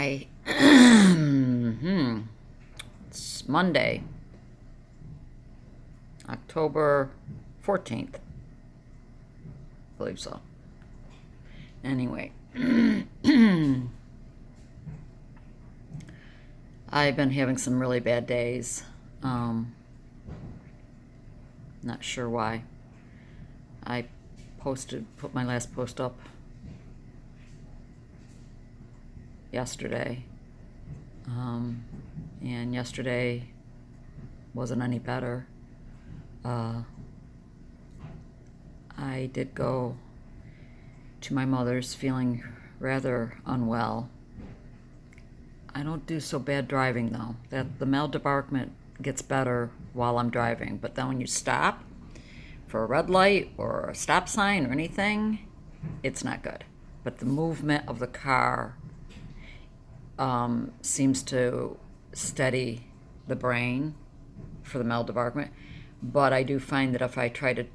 I it's Monday, October 14th. I believe so. Anyway, I've been having some really bad days. Not sure why. I put my last post up yesterday. And yesterday wasn't any better. I did go to my mother's feeling rather unwell. I don't do so bad driving though. That the mail department gets better while I'm driving, but then when you stop for a red light or a stop sign or anything, it's not good. But the movement of the car seems to steady the brain for the mail department. But I do find that if I try to,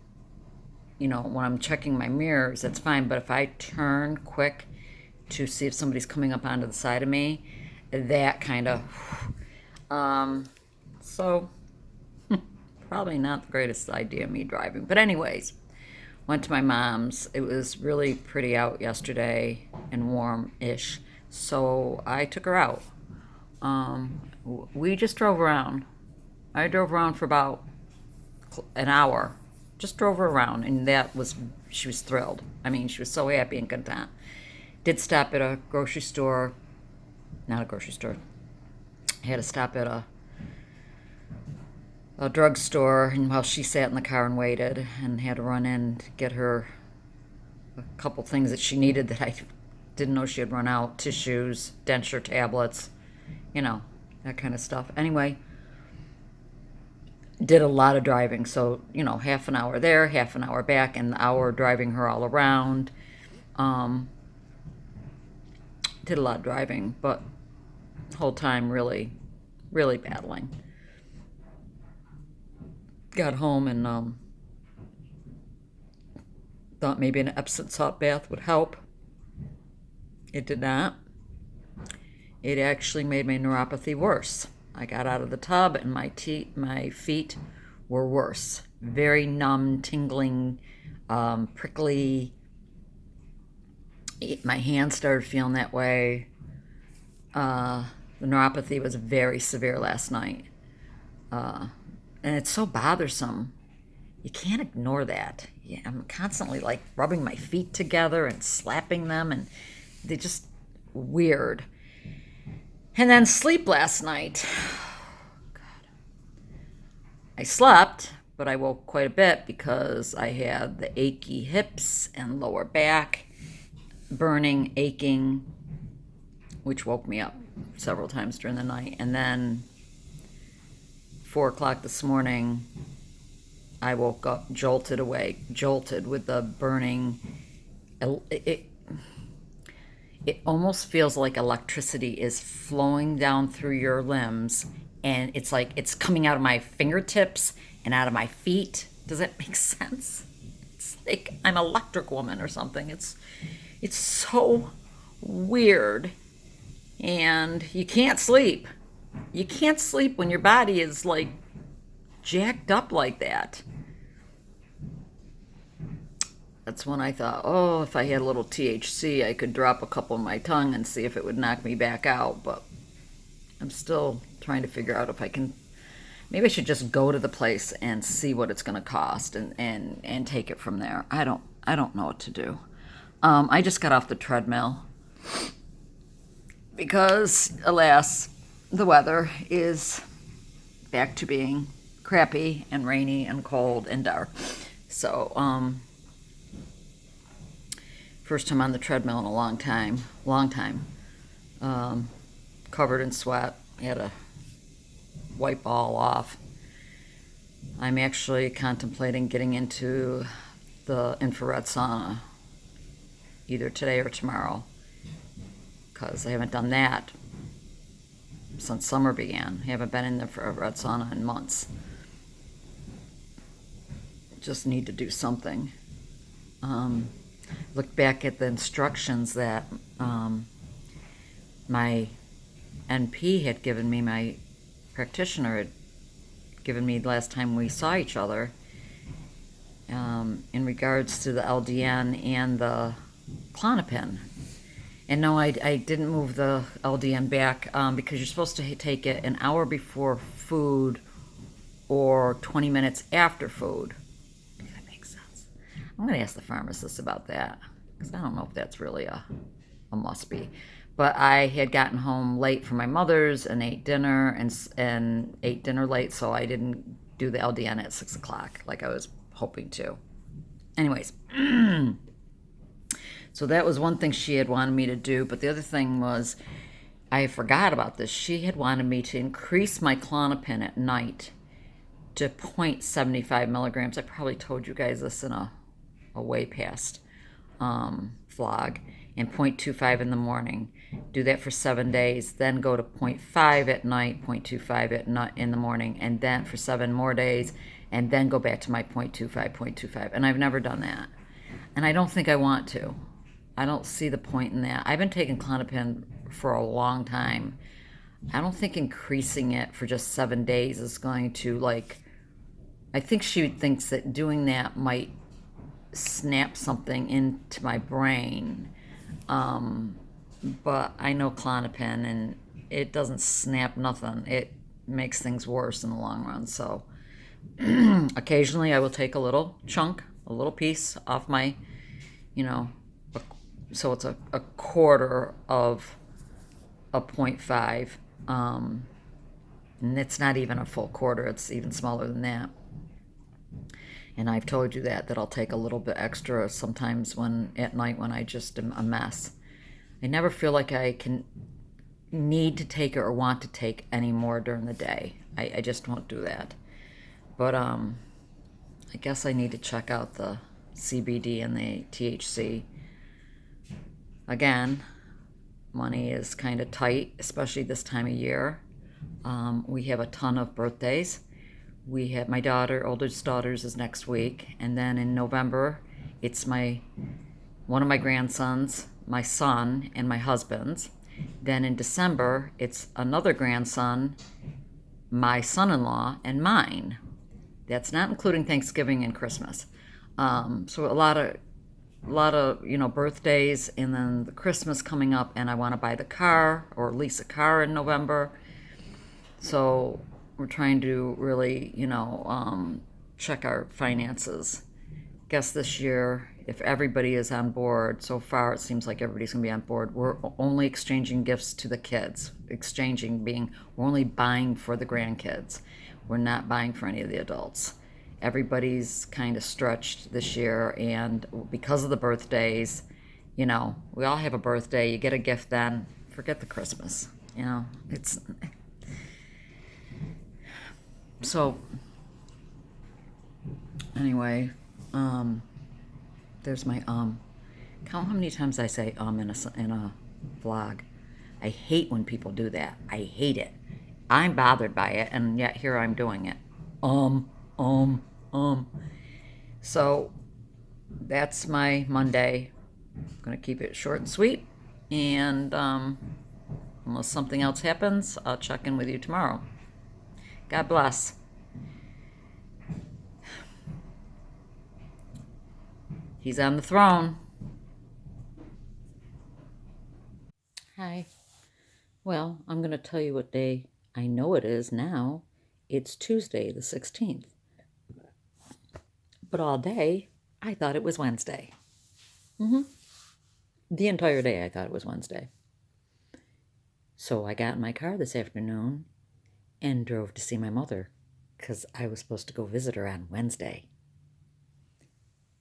when I'm checking my mirrors, that's fine. But if I turn quick to see if somebody's coming up onto the side of me, that kind of, so probably not the greatest idea, me driving. But anyways, went to my mom's. It was really pretty out yesterday and warm-ish. So I took her out. We just drove around. I drove around for about an hour. Just drove her around, and she was thrilled. I mean, she was so happy and content. Did stop at a grocery store. Not a grocery store. I had to stop at a drugstore, and while she sat in the car and waited, and had to run in to get her a couple things that she needed that I didn't know she had run out. Tissues, denture tablets, that kind of stuff. Anyway, did a lot of driving. So, half an hour there, half an hour back, and an hour driving her all around. Did a lot of driving, but the whole time really, really battling. Got home and thought maybe an Epsom salt bath would help. It did not. It actually made my neuropathy worse. I got out of the tub and my feet were worse. Very numb, tingling, prickly. My hands started feeling that way. The neuropathy was very severe last night. And it's so bothersome. You can't ignore that. Yeah, I'm constantly like rubbing my feet together and slapping them, and they're just weird. And then sleep last night. God. I slept, but I woke quite a bit because I had the achy hips and lower back, burning, aching, which woke me up several times during the night. And then 4 o'clock this morning, I woke up jolted with the burning. It almost feels like electricity is flowing down through your limbs, and it's like it's coming out of my fingertips and out of my feet. Does that make sense? It's like I'm an electric woman or something. It's so weird, and you can't sleep. You can't sleep when your body is like jacked up like that. That's when I thought, oh, if I had a little THC, I could drop a couple on my tongue and see if it would knock me back out. But I'm still trying to figure out if I can. Maybe I should just go to the place and see what it's going to cost and take it from there. I don't know what to do. I just got off the treadmill because, alas, the weather is back to being crappy and rainy and cold and dark. So, first time on the treadmill in a long time. Covered in sweat. Had to wipe all off. I'm actually contemplating getting into the infrared sauna either today or tomorrow, because I haven't done that since summer began. I haven't been in the infrared sauna in months. Just need to do something. Look back at the instructions that my NP had given me, my practitioner had given me the last time we saw each other, in regards to the LDN and the Klonopin. And no, I didn't move the LDN back because you're supposed to take it an hour before food or 20 minutes after food. If that makes sense. I'm going to ask the pharmacist about that because I don't know if that's really a must be. But I had gotten home late from my mother's and ate dinner and ate dinner late, so I didn't do the LDN at 6 o'clock like I was hoping to. Anyways, so that was one thing she had wanted me to do. But the other thing was, I forgot about this. She had wanted me to increase my Klonopin at night to 0.75 milligrams. I probably told you guys this in a way past vlog. And 0.25 in the morning. Do that for 7 days. Then go to 0.5 at night, 0.25 in the morning, and then for 7 more days, and then go back to my 0.25. And I've never done that. And I don't think I want to. I don't see the point in that. I've been taking Klonopin for a long time. I don't think increasing it for just 7 days is going to, I think she thinks that doing that might snap something into my brain. But I know Klonopin, and it doesn't snap nothing. It makes things worse in the long run. So occasionally I will take a little chunk, a little piece off my, so it's a quarter of a 0.5. And it's not even a full quarter. It's even smaller than that. And I've told you that I'll take a little bit extra sometimes at night when I just am a mess. I never feel like I need to take it or want to take any more during the day. I just won't do that. But I guess I need to check out the CBD and the THC. Again, money is kind of tight, especially this time of year. We have a ton of birthdays. We have my oldest daughter's is next week, and then in November, it's one of my grandsons, my son, and my husband's. Then in December, it's another grandson, my son-in-law, and mine. That's not including Thanksgiving and Christmas. So a lot of birthdays, and then the Christmas coming up, and I want to buy the car or lease a car in November. So we're trying to really, check our finances. Guess this year, if everybody is on board, so far it seems like everybody's going to be on board. We're only exchanging gifts to the kids. Exchanging being, we're only buying for the grandkids. We're not buying for any of the adults. Everybody's kind of stretched this year, and because of the birthdays, we all have a birthday. You get a gift then. Forget the Christmas. It's... So, anyway, there's my Count how many times I say in a vlog. I hate when people do that. I hate it. I'm bothered by it, and yet here I'm doing it. So, that's my Monday. I'm going to keep it short and sweet, and unless something else happens, I'll check in with you tomorrow. God bless. He's on the throne. Hi. Well, I'm going to tell you what day I know it is now. It's Tuesday, the 16th. But all day, I thought it was Wednesday. The entire day, I thought it was Wednesday. So I got in my car this afternoon and drove to see my mother because I was supposed to go visit her on Wednesday.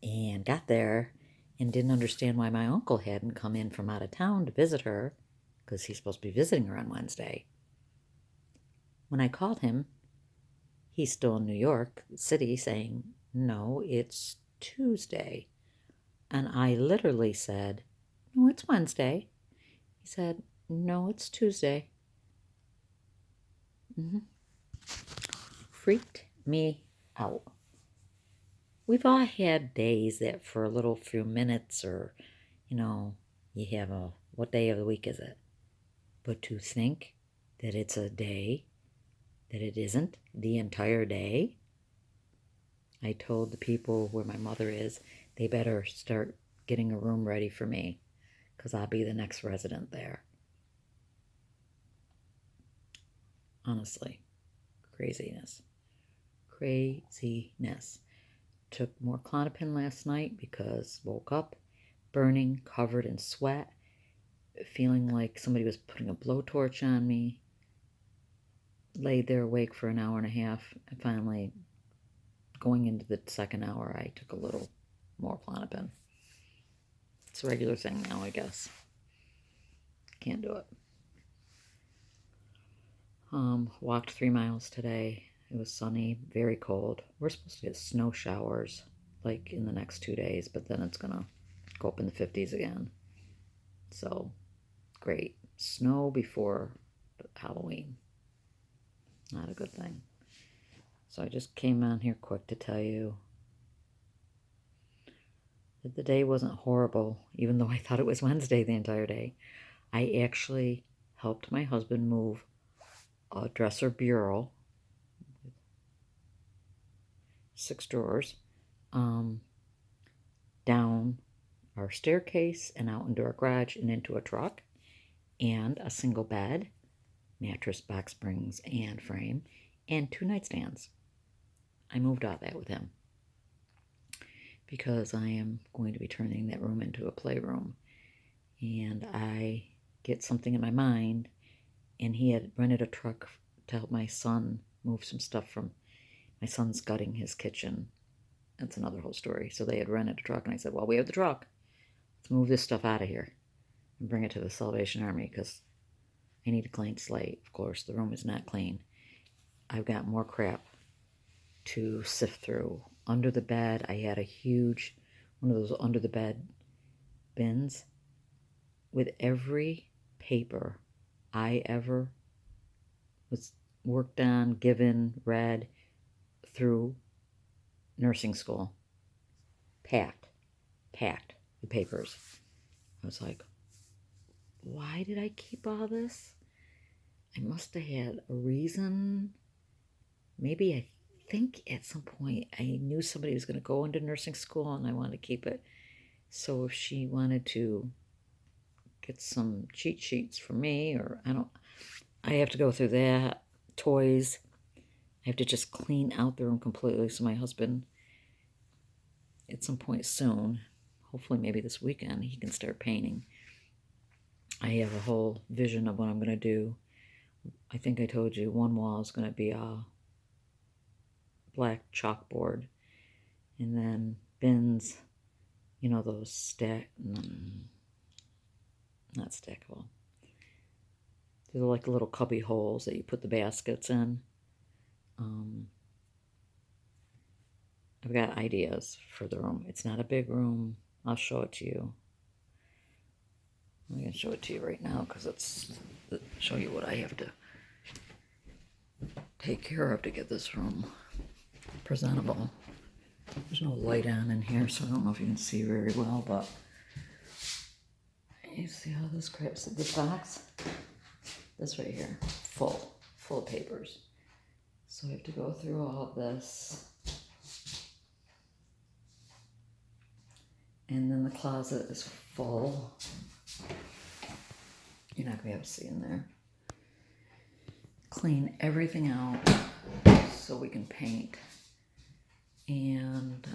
And got there and didn't understand why my uncle hadn't come in from out of town to visit her because he's supposed to be visiting her on Wednesday. When I called him, he's still in New York City saying, no, it's Tuesday. And I literally said, no, it's Wednesday. He said, no, it's Tuesday. Freaked me out. We've all had days that for a little few minutes or, you have what day of the week is it? But to think that it's a day, that it isn't the entire day. I told the people where my mother is, they better start getting a room ready for me, because I'll be the next resident there. Honestly, craziness. Craziness. Took more Klonopin last night because woke up burning, covered in sweat, feeling like somebody was putting a blowtorch on me. Laid there awake for an hour and a half, and finally, going into the second hour, I took a little more Klonopin. It's a regular thing now, I guess. Can't do it. Walked 3 miles today. It was sunny, very cold. We're supposed to get snow showers like in the next 2 days, but then it's gonna go up in the 50s again. So great. Snow before Halloween. Not a good thing. So I just came on here quick to tell you that the day wasn't horrible, even though I thought it was Wednesday the entire day. I actually helped my husband move a dresser bureau, 6 drawers, down our staircase and out into our garage and into a truck, and a single bed, mattress, box springs, and frame, and 2 nightstands. I moved all that with him because I am going to be turning that room into a playroom, and I get something in my mind, and he had rented a truck to help my son move some stuff from, my son's gutting his kitchen. That's another whole story. So they had rented a truck, and I said, well, we have the truck. Let's move this stuff out of here and bring it to the Salvation Army, because I need a clean slate. Of course, the room is not clean. I've got more crap to sift through. Under the bed, I had a huge, one of those under the bed bins with every paper I ever was worked on, given, read through nursing school. Packed with papers. I was like, why did I keep all this? I must have had a reason. Maybe I think at some point I knew somebody was going to go into nursing school and I wanted to keep it. So if she wanted to get some cheat sheets for me, or I have to go through that. Toys. I have to just clean out the room completely so my husband, at some point soon, hopefully maybe this weekend, he can start painting. I have a whole vision of what I'm going to do. I think I told you one wall is going to be a black chalkboard, and then bins, you know, those not stackable. They're like little cubby holes that you put the baskets in. I've got ideas for the room. It's not a big room. I'll show it to you. I'm going to show it to you right now because it's show you what I have to take care of to get this room presentable. There's no light on in here, so I don't know if you can see very well, but you see how this crap's in this box? This right here, full of papers. So I have to go through all of this. And then the closet is full. You're not going to be able to see in there. Clean everything out so we can paint. And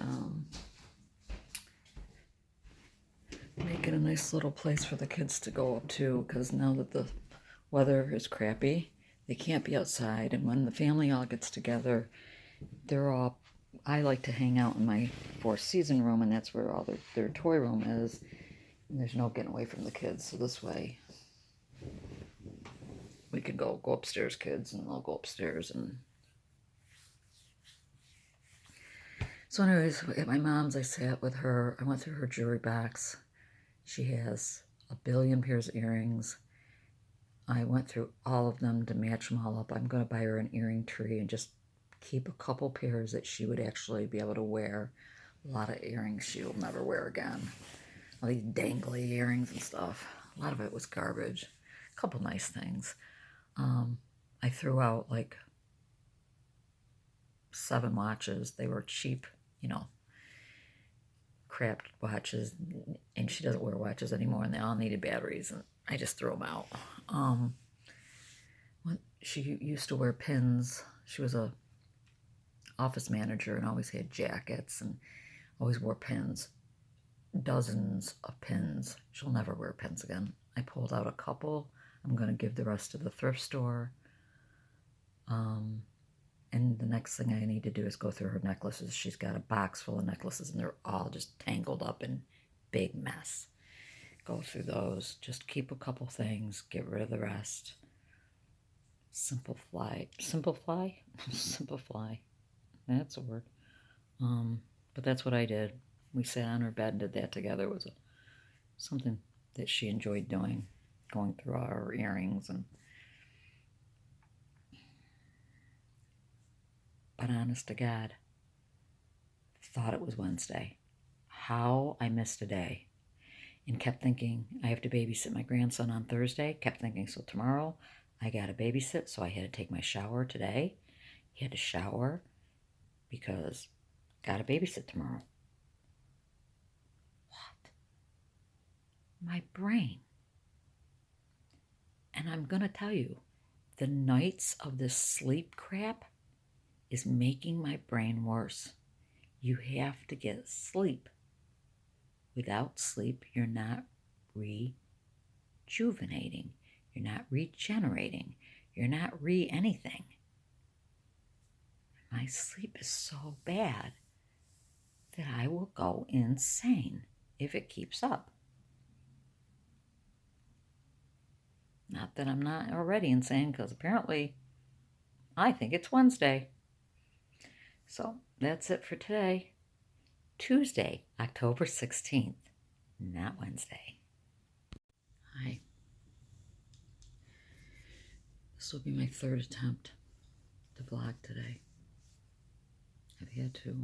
make it a nice little place for the kids to go up to, because now that the weather is crappy, they can't be outside. And when the family all gets together, I like to hang out in my Four Season room, and that's where all their toy room is. And there's no getting away from the kids, so this way we can go upstairs, kids, and I'll go upstairs. And so anyways, at my mom's, I sat with her. I went through her jewelry box. She has a billion pairs of earrings. I went through all of them to match them all up. I'm going to buy her an earring tree and just keep a couple pairs that she would actually be able to wear. A lot of earrings she'll never wear again. All these dangly earrings and stuff. A lot of it was garbage. A couple nice things. I threw out like 7 watches. They were cheap, you know, crap watches, and she doesn't wear watches anymore, and they all needed batteries, and I just threw them out. When she used to wear pins. She was a office manager and always had jackets and always wore pins, dozens of pins. She'll never wear pins again. I pulled out a couple. I'm going to give the rest to the thrift store. And the next thing I need to do is go through her necklaces. She's got a box full of necklaces, and they're all just tangled up in big mess. Go through those. Just keep a couple things. Get rid of the rest. Simplify. Simplify? Simplify. That's a word. But that's what I did. We sat on her bed and did that together. It was something that she enjoyed doing, going through all her earrings. But honest to God, thought it was Wednesday. How I missed a day. And kept thinking, I have to babysit my grandson on Thursday. Kept thinking, so tomorrow I got to babysit, so I had to take my shower today. He had to shower because got to babysit tomorrow. What? My brain. And I'm going to tell you, the nights of this sleep crap is making my brain worse. You have to get sleep. Without sleep, you're not rejuvenating. You're not regenerating. You're not anything. My sleep is so bad that I will go insane if it keeps up. Not that I'm not already insane, because apparently I think it's Wednesday. So that's it for today. Tuesday, October 16th, not Wednesday. Hi. This will be my 3rd attempt to vlog today. I've had to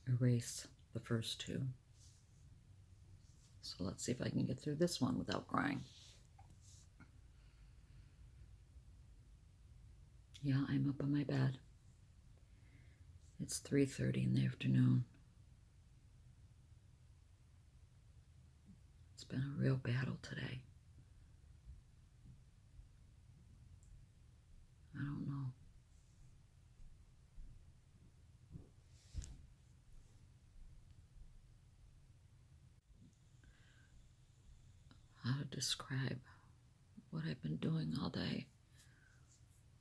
erase the first 2. So let's see if I can get through this one without crying. Yeah, I'm up on my bed. It's 3:30 in the afternoon. It's been a real battle today. I don't know. How to describe what I've been doing all day,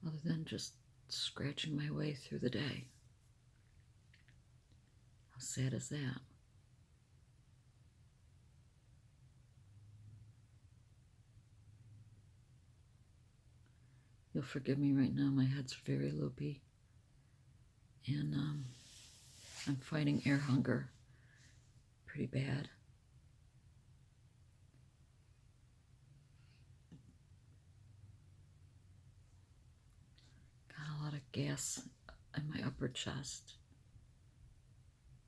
other than just scratching my way through the day. How sad is that? You'll forgive me right now, my head's very loopy, and I'm fighting air hunger pretty bad. Got a lot of gas in my upper chest,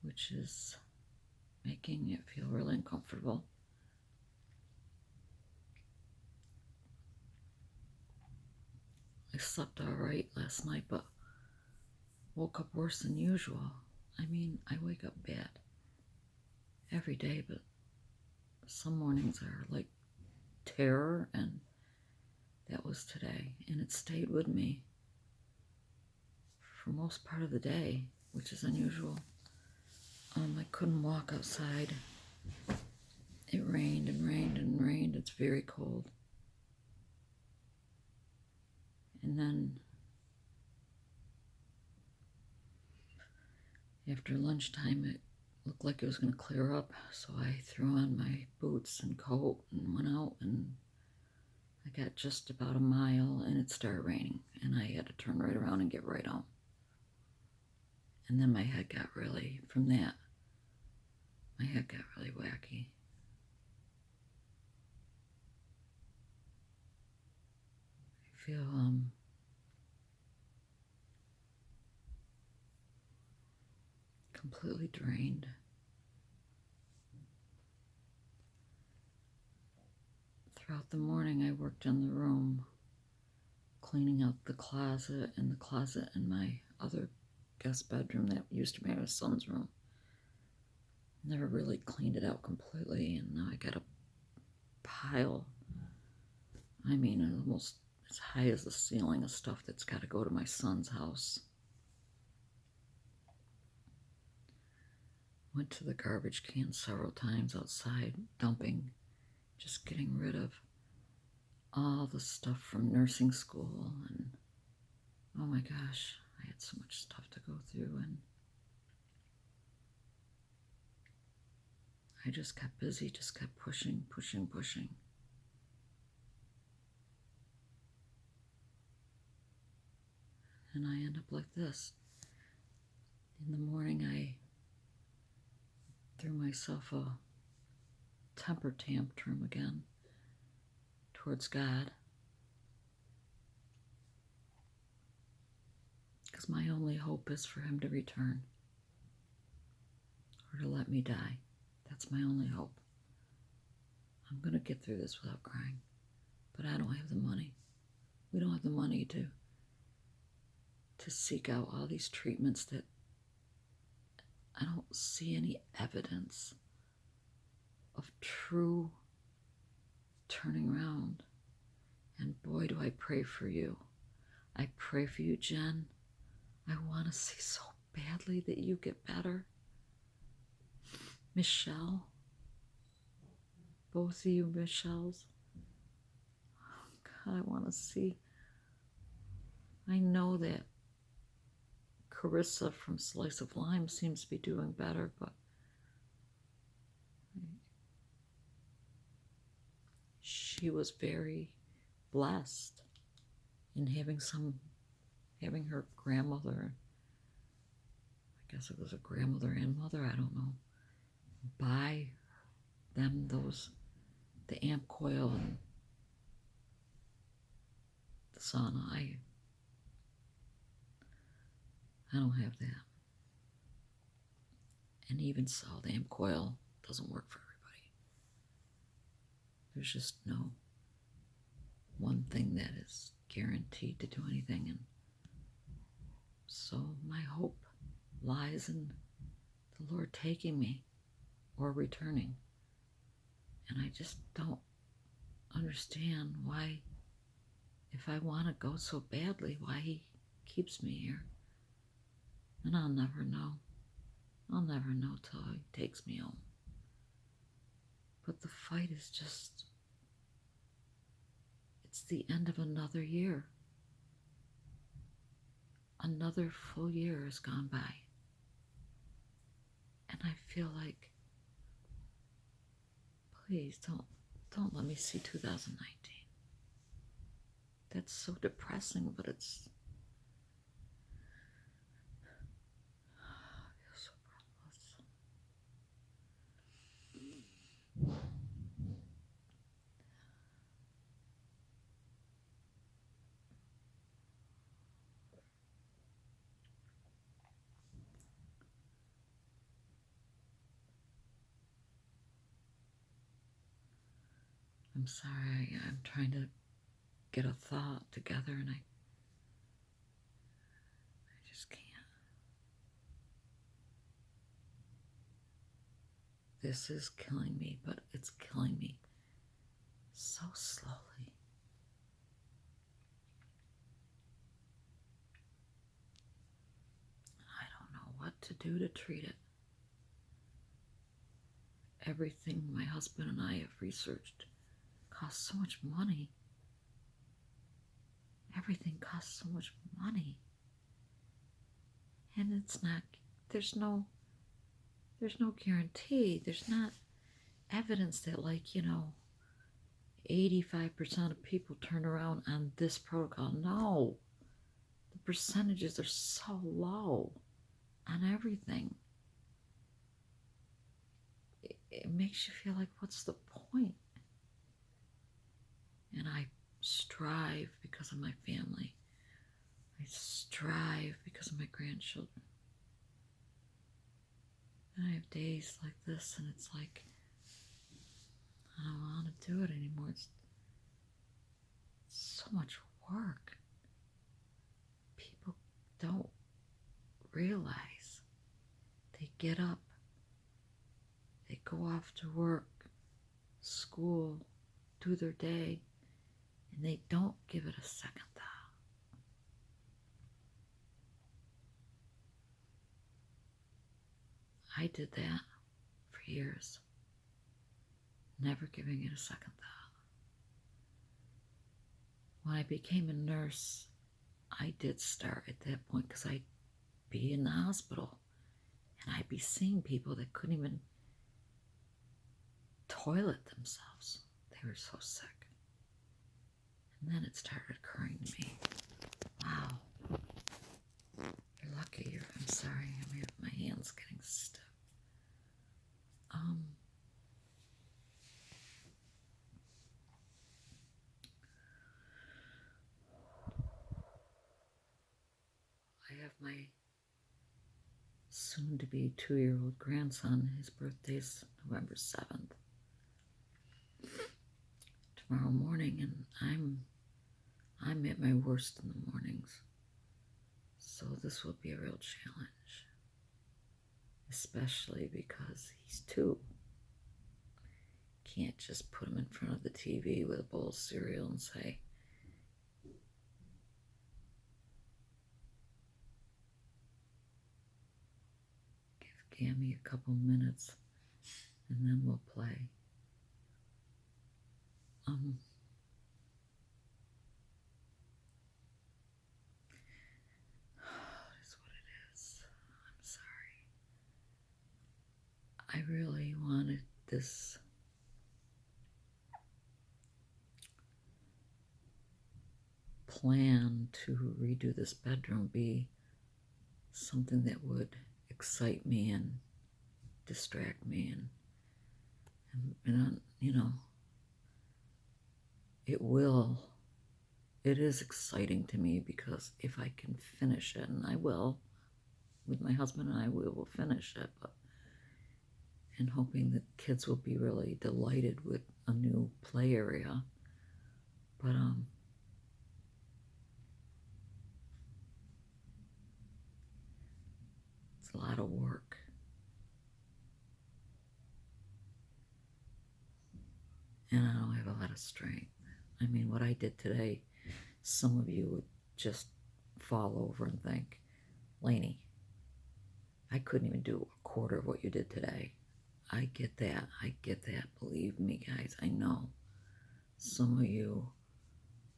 which is making it feel really uncomfortable. I slept all right last night, but woke up worse than usual. I mean, I wake up bad every day, but some mornings are like terror, and that was today, and it stayed with me for most part of the day, which is unusual. I couldn't walk outside. It rained and rained and rained. It's very cold. And then after lunchtime, it looked like it was going to clear up, so I threw on my boots and coat and went out, and I got just about a mile and it started raining, and I had to turn right around and get right home. And then my head got really, from that, my head got really wacky. I feel completely drained. Throughout throughout the morning, I worked in the room, cleaning out the closet in my other guest bedroom that used to be my son's room. Never really cleaned it out completely, and now I got a pile. I mean, almost as high as the ceiling of stuff that's got to go to my son's house. Went to the garbage can several times outside, dumping, just getting rid of all the stuff from nursing school. And oh my gosh, I had so much stuff to go through, and I just got busy, just kept pushing. And I end up like this. In the morning, I threw myself a temper tantrum again towards God, because my only hope is for him to return or to let me die. That's my only hope. I'm going to get through this without crying, but I don't have the money. We don't have the money to seek out all these treatments that I don't see any evidence of true turning around. And boy, do I pray for you. I pray for you, Jen. I want to see so badly that you get better. Michelle, both of you Michelles. Oh God, I want to see. I know that Carissa from Slice of Lime seems to be doing better, but she was very blessed in having her grandmother, I guess it was a grandmother and mother, I don't know, buy them the amp coil and the sauna. I don't have that. And even so, the amp coil doesn't work for everybody. There's just no one thing that is guaranteed to do anything. And so my hope lies in the Lord taking me or returning. And I just don't understand why, if I want to go so badly, why he keeps me here. And I'll never know. I'll never know till he takes me home. But the fight is just, it's the end of another year. Another full year has gone by. And I feel like, please don't let me see 2019. That's so depressing, but it's, I feel so breathless. I'm sorry, I'm trying to get a thought together and I just can't. This is killing me, but it's killing me so slowly. I don't know what to do to treat it. Everything my husband and I have researched costs so much money. Everything costs so much money. And it's not, there's no guarantee. There's not evidence that, 85% of people turn around on this protocol. No. The percentages are so low on everything. It makes you feel like, what's the point? And I strive because of my family. I strive because of my grandchildren. And I have days like this, and it's like, I don't want to do it anymore. much work. People don't realize they get up, they go off to work, school, do their day, and they don't give it a second thought. I did that for years, never giving it a second thought. When I became a nurse, I did start at that point because I'd be in the hospital and I'd be seeing people that couldn't even toilet themselves. They were so sick. And then it started occurring to me, wow, you're lucky. I'm sorry, my hand's getting stiff. I have my soon-to-be 2-year-old grandson. His birthday's November 7th. Tomorrow morning, and I'm at my worst in the mornings. So this will be a real challenge, especially because he's 2. Can't just put him in front of the TV with a bowl of cereal and say, give Gammy a couple minutes and then we'll play. It is what it is. I'm sorry. I really wanted this plan to redo this bedroom be something that would excite me and distract me, and you know, it is exciting to me because if I can finish it, and I will, with my husband and I, we will finish it, and hoping that kids will be really delighted with a new play area. But it's a lot of work. And I don't have a lot of strength. I mean, what I did today, some of you would just fall over and think, Lainey, I couldn't even do a quarter of what you did today. I get that. Believe me, guys, I know. Some of you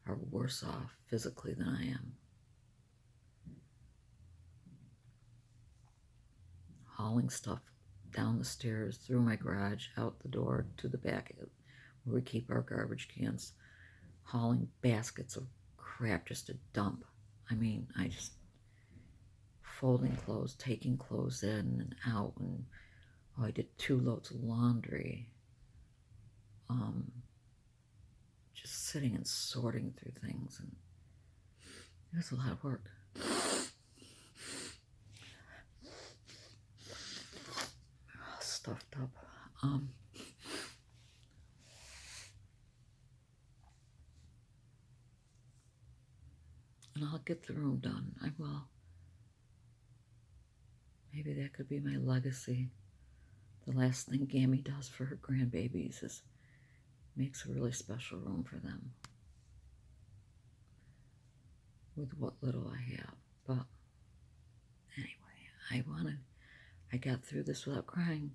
are worse off physically than I am. Hauling stuff down the stairs, through my garage, out the door, to the back where we keep our garbage cans, hauling baskets of crap just to dump. I mean, I just folding clothes, taking clothes in and out, and I did 2 loads of laundry. Just sitting and sorting through things, and it was a lot of work. Stuffed up. And I'll get the room done. I will. Maybe that could be my legacy. The last thing Gammy does for her grandbabies is makes a really special room for them with what little I have. But anyway, I got through this without crying.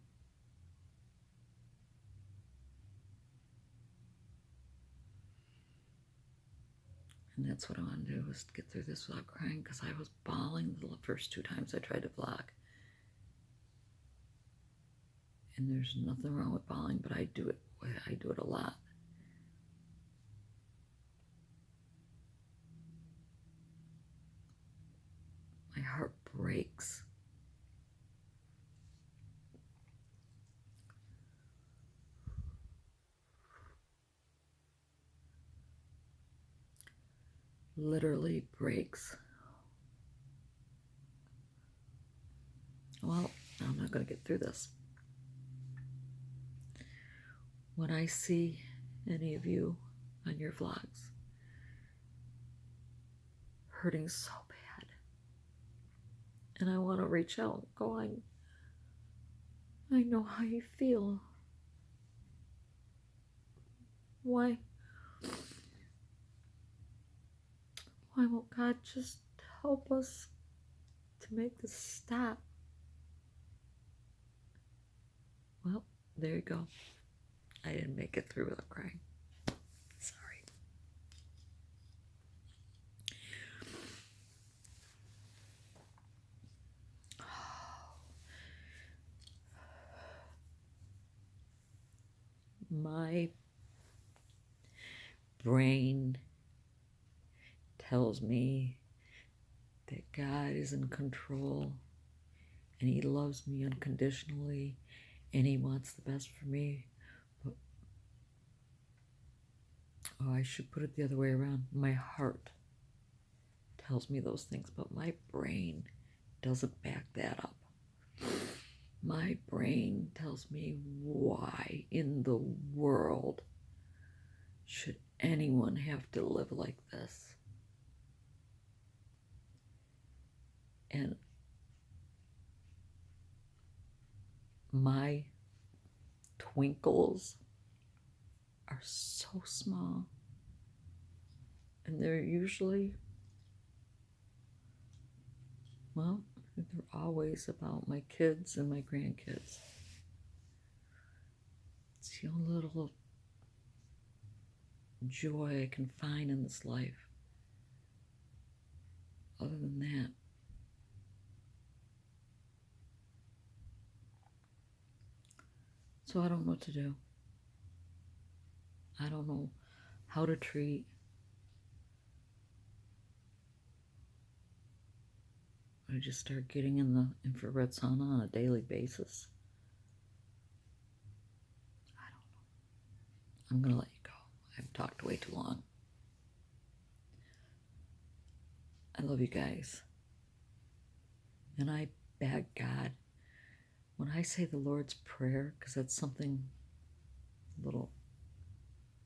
And that's what I want to do, is get through this without crying, because I was bawling the first 2 times I tried to vlog. And there's nothing wrong with bawling, but I do it a lot. My heart breaks. Literally breaks. Well, I'm not going to get through this. When I see any of you on your vlogs, hurting so bad. And I want to reach out, going, I know how you feel. Why won't God just help us to make this stop? Well, there you go. I didn't make it through without crying. Sorry. My brain tells me that God is in control and He loves me unconditionally and He wants the best for me. But, I should put it the other way around. My heart tells me those things, but my brain doesn't back that up. My brain tells me, why in the world should anyone have to live like this? And my twinkles are so small, and they're usually, well, they're always about my kids and my grandkids. It's the only little joy I can find in this life. Other than that, so I don't know what to do. I don't know how to treat. I just start getting in the infrared sauna on a daily basis. I don't know. I'm going to let you go. I've talked way too long. I love you guys. And I beg God, when I say the Lord's Prayer, because that's something a little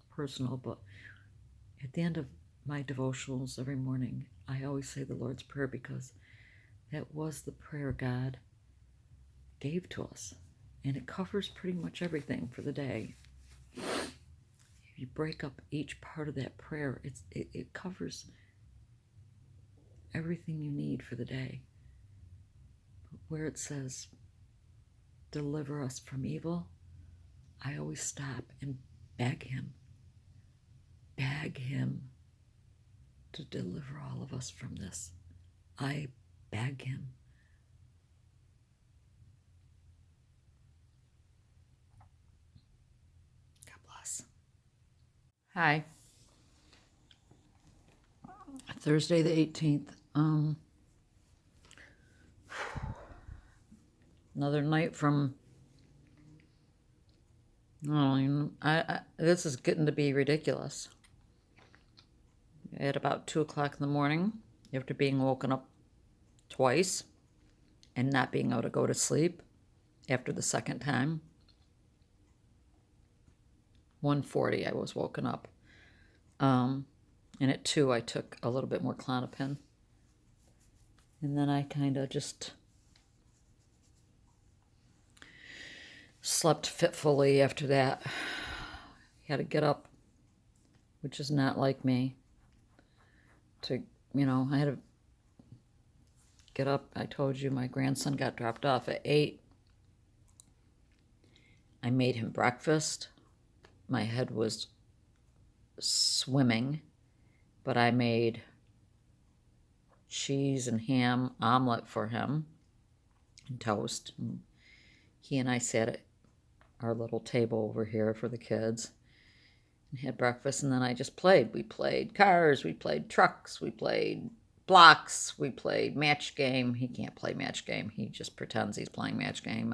personal, but at the end of my devotionals every morning, I always say the Lord's Prayer because that was the prayer God gave to us. And it covers pretty much everything for the day. If you break up each part of that prayer, it covers everything you need for the day. But where it says, deliver us from evil, I always stop and beg Him to deliver all of us from this. I beg Him. God bless. Hi. Thursday the 18th. Another night from. Oh, this is getting to be ridiculous. At about 2 o'clock in the morning, after being woken up twice and not being able to go to sleep after the second time. 1:40 I was woken up. And at 2 I took a little bit more Klonopin. And then I kind of just slept fitfully after that. Had to get up, which is not like me. I had to get up. I told you my grandson got dropped off at 8. I made him breakfast. My head was swimming, but I made cheese and ham omelet for him and toast. And he and I sat at our little table over here for the kids and had breakfast, and then I just played. We played cars, we played trucks, we played blocks, we played match game. He can't play match game. He just pretends he's playing match game.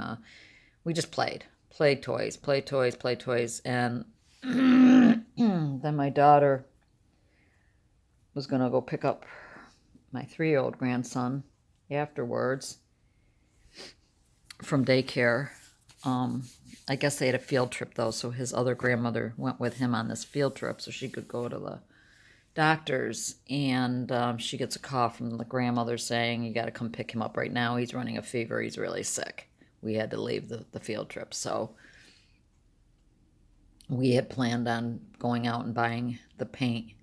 We just played toys, and then my daughter was going to go pick up my 3-year-old grandson afterwards from daycare. I guess they had a field trip, though, so his other grandmother went with him on this field trip so she could go to the doctors, and she gets a call from the grandmother saying, you got to come pick him up right now. He's running a fever. He's really sick. We had to leave the field trip. So we had planned on going out and buying the paint.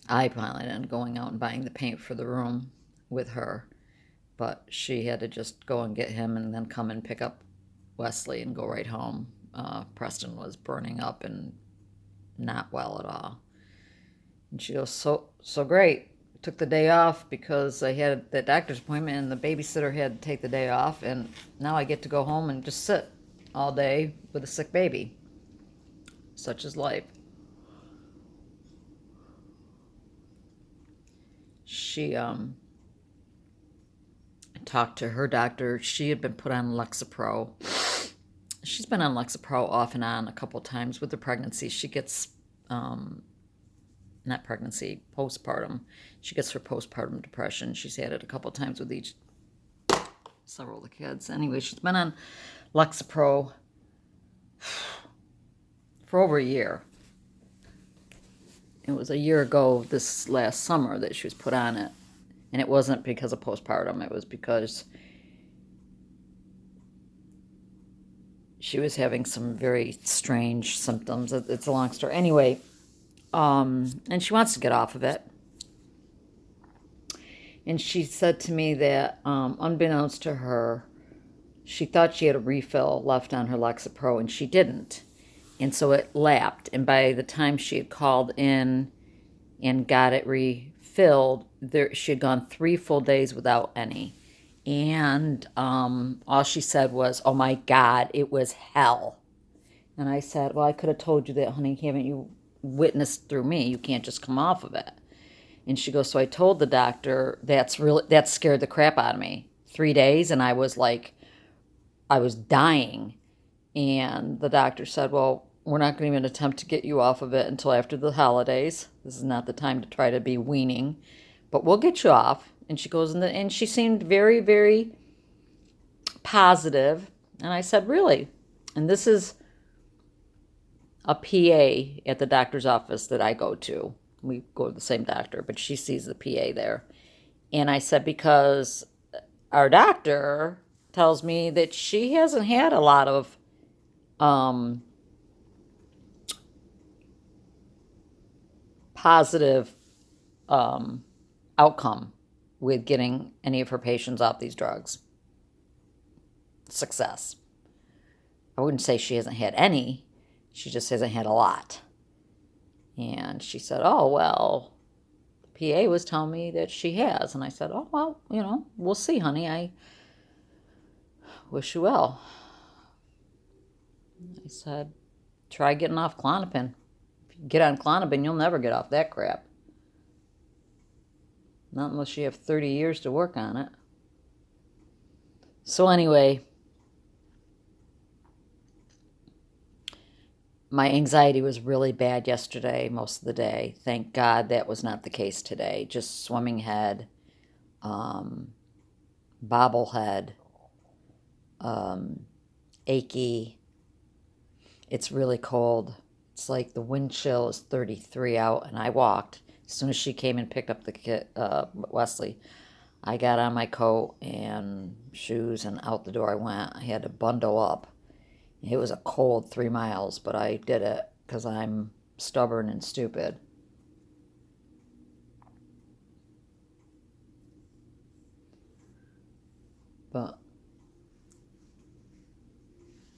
I planned on going out and buying the paint for the room with her, but she had to just go and get him and then come and pick up Wesley and go right home. Preston was burning up and not well at all. And she goes, so great. Took the day off because I had that doctor's appointment and the babysitter had to take the day off, and now I get to go home and just sit all day with a sick baby. Such is life. She talked to her doctor. She had been put on Lexapro. She's been on Lexapro off and on a couple times with the pregnancy. She gets not pregnancy, postpartum. She gets her postpartum depression. She's had it a couple times with several of the kids. Anyway, she's been on Lexapro for over a year. It was a year ago this last summer that she was put on it. And it wasn't because of postpartum. It was because she was having some very strange symptoms. It's a long story. Anyway, and she wants to get off of it. And she said to me that, unbeknownst to her, she thought she had a refill left on her Lexapro, and she didn't. And so it lapped. And by the time she had called in and got it refilled, she had gone 3 full days without any. And all she said was, oh my God, it was hell. And I said, well, I could have told you that, honey. Haven't you witnessed through me? You can't just come off of it. And she goes, so I told the doctor, that scared the crap out of me. 3 days, and I was dying. And the doctor said, well, we're not going to even attempt to get you off of it until after the holidays. This is not the time to try to be weaning, but we'll get you off. And she goes, and she seemed very, very positive. And I said, really? And this is a PA at the doctor's office that I go to. We go to the same doctor, but she sees the PA there. And I said, because our doctor tells me that she hasn't had a lot of positive outcome with getting any of her patients off these drugs. Success. I wouldn't say she hasn't had any. She just hasn't had a lot. And she said, oh, well, the PA was telling me that she has. And I said, oh, well, we'll see, honey. I wish you well. I said, try getting off Klonopin. If you get on Klonopin, you'll never get off that crap. Not unless you have 30 years to work on it. So anyway, my anxiety was really bad yesterday, most of the day. Thank God that was not the case today. Just swimming head, bobblehead, achy. It's really cold. It's like the wind chill is 33 out, and I walked. As soon as she came and picked up the kid, Wesley, I got on my coat and shoes and out the door I went. I had to bundle up. It was a cold 3 miles, but I did it because I'm stubborn and stupid. But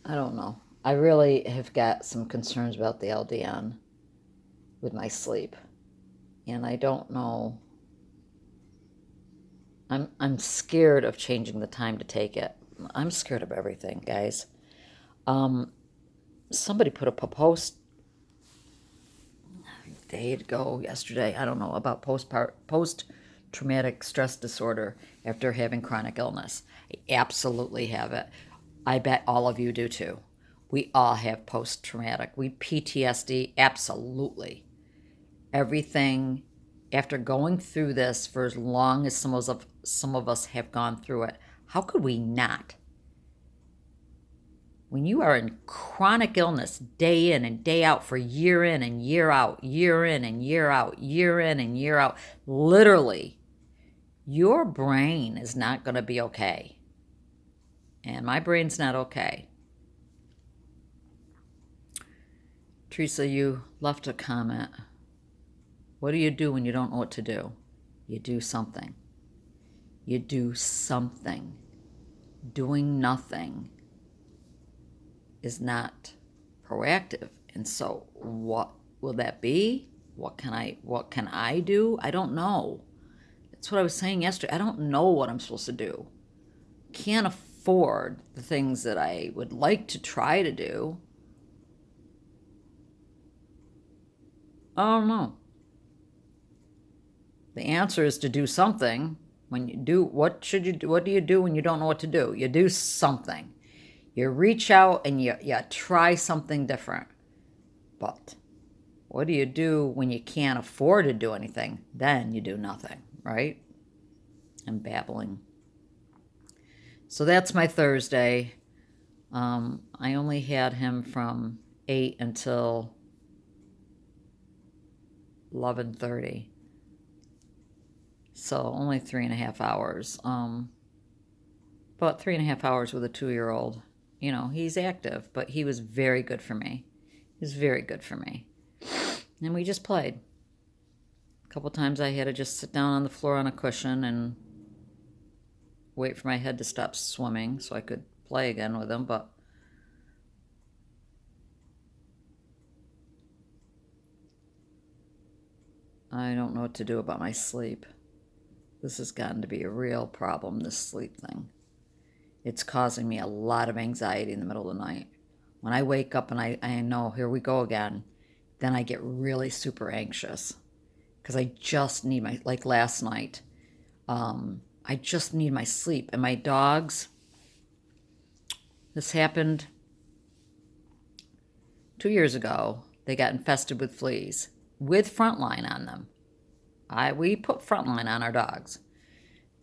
I don't know. I really have got some concerns about the LDN with my sleep. And I don't know. I'm scared of changing the time to take it. I'm scared of everything, guys. Somebody put up a post a day ago, yesterday, I don't know, about post-traumatic stress disorder after having chronic illness. I absolutely have it. I bet all of you do too. We all have post-traumatic. PTSD, absolutely. Everything, after going through this for as long as some of us have gone through it, how could we not? When you are in chronic illness day in and day out for year in and year out, year in and year out, year in and year out, literally, your brain is not going to be okay. And my brain's not okay. Teresa, you left a comment. What do you do when you don't know what to do? You do something. You do something. Doing nothing is not proactive. And so what will that be? What can I do? I don't know. That's what I was saying yesterday. I don't know what I'm supposed to do. Can't afford the things that I would like to try to do. I don't know. The answer is to do something. When you do, what do you do when you don't know what to do? You do something. You reach out and you try something different. But what do you do when you can't afford to do anything? Then you do nothing, right? I'm babbling. So that's my Thursday. I only had him from 8 until 11:30. So only 3.5 hours. But 3.5 hours with a 2-year-old. You know, he's active, but he was very good for me. He was very good for me. And we just played. A couple times I had to just sit down on the floor on a cushion and wait for my head to stop swimming so I could play again with him, but I don't know what to do about my sleep. This has gotten to be a real problem, this sleep thing. It's causing me a lot of anxiety in the middle of the night. When I wake up and I know, here we go again, then I get really super anxious because I just need like last night, I just need my sleep. And my dogs, this happened 2 years ago. They got infested with fleas with Frontline on them. We put Frontline on our dogs.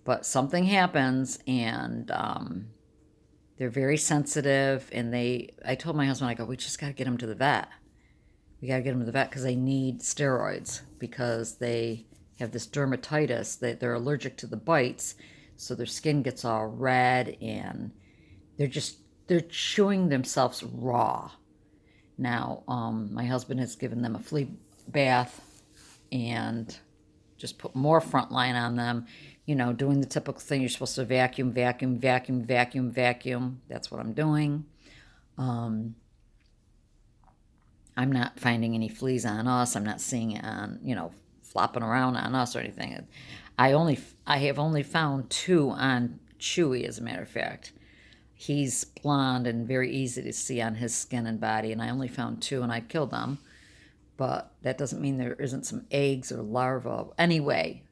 But something happens and they're very sensitive. And I told my husband, I go, we just got to get them to the vet. We got to get them to the vet because they need steroids because they have this dermatitis. They're allergic to the bites. So their skin gets all red and they're chewing themselves raw. Now, my husband has given them a flea bath and just put more Frontline on them, you know, doing the typical thing. You're supposed to vacuum, vacuum, vacuum, vacuum, vacuum. That's what I'm doing. I'm not finding any fleas on us. I'm not seeing it on, you know, flopping around on us or anything. I have only found 2 on Chewy, as a matter of fact. He's blonde and very easy to see on his skin and body, and I only found 2 and I killed them. But that doesn't mean there isn't some eggs or larvae. Anyway,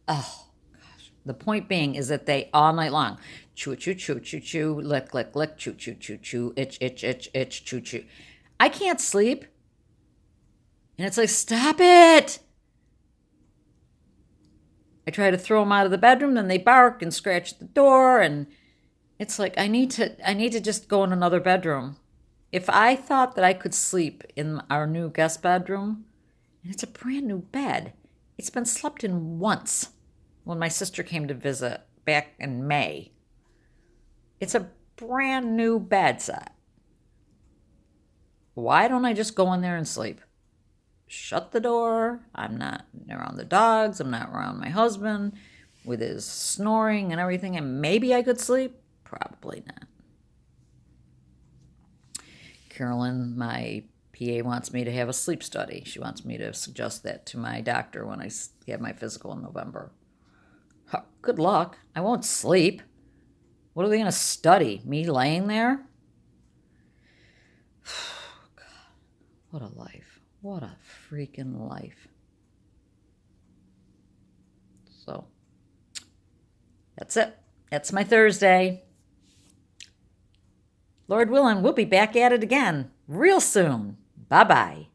oh gosh. The point being is that they all night long chew, chew, chew, chew, chew, lick, lick, lick, chew, chew, chew, chew, itch, itch, itch, itch, chew, chew. I can't sleep. And it's like, stop it. I try to throw them out of the bedroom, then they bark and scratch the door, and it's like I need to just go in another bedroom. If I thought that I could sleep in our new guest bedroom, and it's a brand new bed, it's been slept in once when my sister came to visit back in May. It's a brand new bed set. Why don't I just go in there and sleep? Shut the door. I'm not around the dogs. I'm not around my husband with his snoring and everything. And maybe I could sleep. Probably not. Carolyn, my PA, wants me to have a sleep study. She wants me to suggest that to my doctor when I have my physical in November. Good luck. I won't sleep. What are they going to study? Me laying there? God, what a life. What a freaking life. So, that's it. That's my Thursday. Lord willing, we'll be back at it again real soon. Bye-bye.